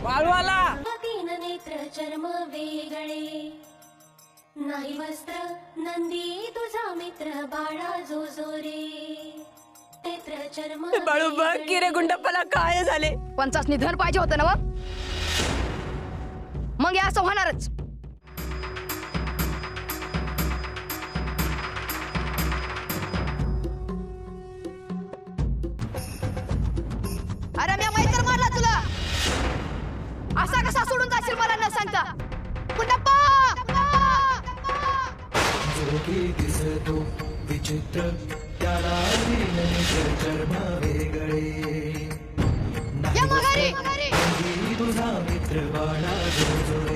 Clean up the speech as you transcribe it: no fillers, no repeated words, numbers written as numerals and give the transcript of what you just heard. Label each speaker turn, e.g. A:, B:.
A: वाळवाला
B: तीन नेत्र चर्म वेगळे नाही वस्त्र नंदी तुझा मित्र बाळा जो जो रे नेत्र चर्म
A: बाळू बघ की रे गुंडप्पाला काय झाले.
C: 50 निधन पाहिजे होतं ना मग हे असं होणारच. अरे मी मैत्र मारला तुला, असा कसा सोडून जाशील मला न सांगता. गुंडप्पा
D: दिसतो विचित्र त्याला चर्म वेगळे
C: या माघारी
D: तुझा मित्र बाळा जो जो